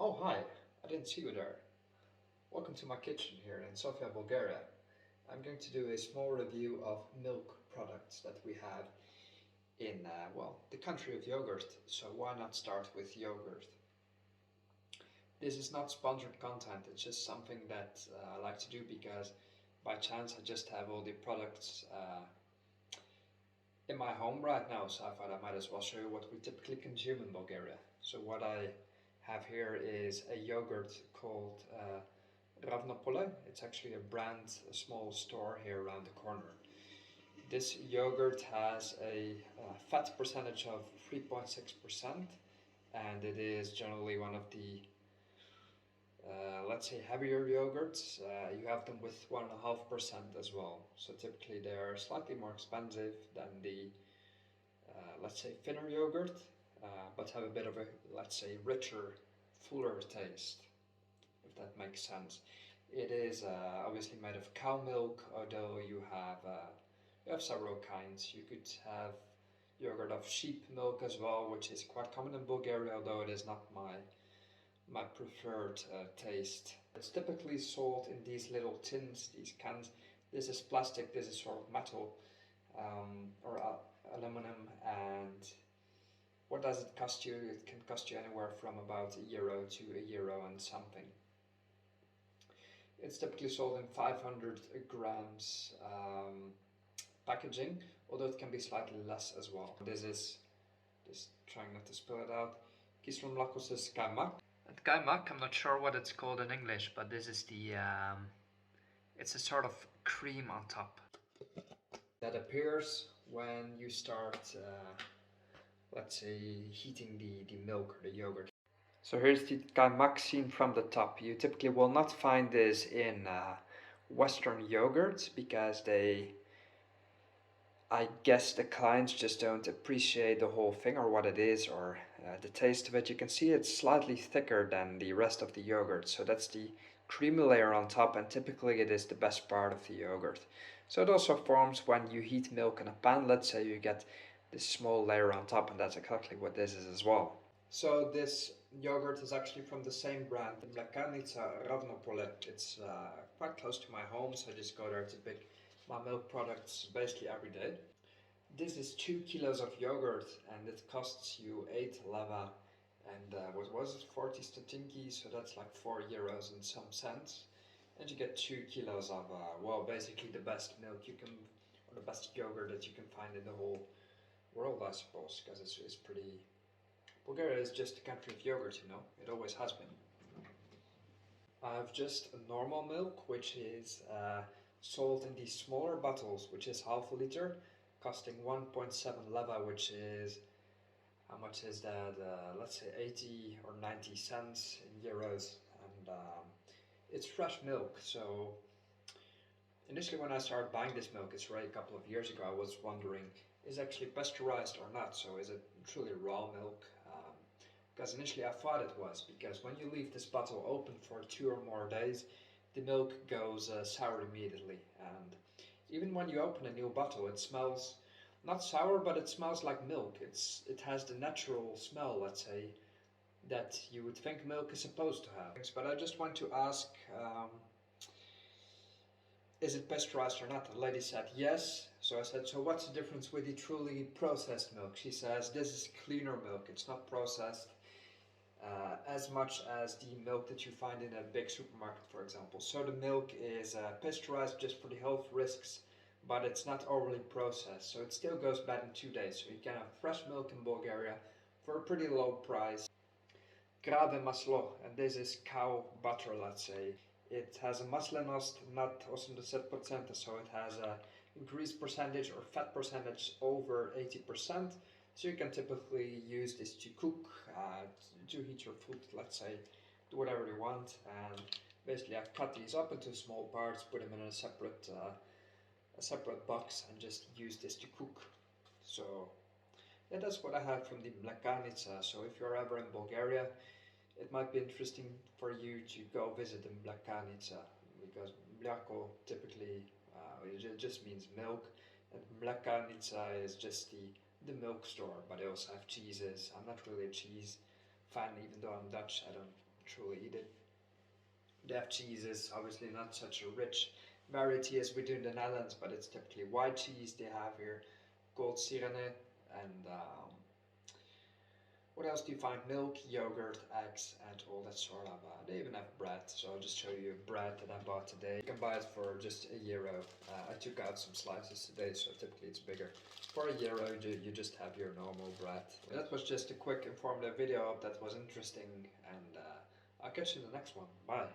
Oh, hi, I didn't see you there. Welcome to my kitchen here in Sofia, Bulgaria. I'm going to do a small review of milk products that we have in, the country of yogurt, so why not start with yogurt? This is not sponsored content, it's just something that I like to do because by chance I just have all the products in my home right now, so I thought I might as well show you what we typically consume in Bulgaria. So what I have here is a yogurt called Ravnopole. It's actually a brand, a small store here around the corner. This yogurt has a fat percentage of 3.6%, and it is generally one of the let's say heavier yogurts. You have them with 1.5% as well, so typically they are slightly more expensive than the let's say thinner yogurt, but have a bit of a, let's say, richer, fuller taste, if that makes sense. It is obviously made of cow milk, although you have several kinds. You could have yogurt of sheep milk as well, which is quite common in Bulgaria, although it is not my preferred taste. It's typically sold in these little tins, these cans. This is plastic, this is sort of metal or aluminum, and what does it cost you? It can cost you anywhere from about €1 to €1 and something. It's typically sold in 500 grams packaging, although it can be slightly less as well. This is, just trying not to spill it out, Kisrom Lakos kaymak. And kaymak, I'm not sure what it's called in English, but this is the, it's a sort of cream on top that appears when you start, let's say, heating the milk or the yogurt. So here's the kaymak seen from the top. You typically will not find this in Western yogurts because I guess the clients just don't appreciate the whole thing or what it is or the taste of it. You can see it's slightly thicker than the rest of the yogurt. So that's the creamy layer on top, and typically it is the best part of the yogurt. So it also forms when you heat milk in a pan. Let's say you get this small layer on top, and that's exactly what this is as well. So this yogurt is actually from the same brand, Mlekanica Ravnopole. It's quite close to my home, so I just go there to pick my milk products basically every day. This is 2 kilos of yogurt, and it costs you 8 leva and what was it, 40 statinki, so that's like €4 and some cents. And you get 2 kilos of, basically the best milk you can, or the best yogurt that you can find in the whole world, I suppose, because it's pretty. Bulgaria is just a country of yogurt, you know, it always has been. I have just a normal milk, which is sold in these smaller bottles, which is half a liter, costing 1.7 leva, which is, how much is that? Let's say 80 or 90 cents in euros, and it's fresh milk. So initially when I started buying this milk, it's already a couple of years ago, I was wondering, is it actually pasteurized or not? So is it truly raw milk? Because initially I thought it was, because when you leave this bottle open for 2 or more days, the milk goes sour immediately. And even when you open a new bottle, it smells not sour, but it smells like milk. It has the natural smell, let's say, that you would think milk is supposed to have. But I just want to ask, is it pasteurized or not? The lady said yes. So I said, so what's the difference with the truly processed milk? She says, this is cleaner milk, it's not processed as much as the milk that you find in a big supermarket, for example. So the milk is pasteurized just for the health risks, but it's not overly processed, so it still goes bad in 2 days. So you can have fresh milk in Bulgaria for a pretty low price. Krave maslo, and this is cow butter, let's say. It has a maslenost, not 80%, so it has a grease percentage or fat percentage over 80%. So you can typically use this to cook, to heat your food, let's say, do whatever you want. And basically I cut these up into small parts, put them in a separate box, and just use this to cook. So yeah, that's what I have from the Mlekanica. So if you're ever in Bulgaria, it might be interesting for you to go visit the Mlekanica, because mleko typically it just means milk, and Mlekanica is just the milk store, but they also have cheeses. I'm not really a cheese fan, even though I'm Dutch. I don't truly eat it. They have cheeses, obviously not such a rich variety as we do in the Netherlands, but it's typically white cheese they have here, gold sirene, and what else do you find? Milk, yogurt, eggs, and all that sort of. They even have bread, so I'll just show you bread that I bought today. You can buy it for just €1. I took out some slices today, so typically it's bigger. For €1, you just have your normal bread. And that was just a quick informative video. I hope that was interesting, and I'll catch you in the next one. Bye.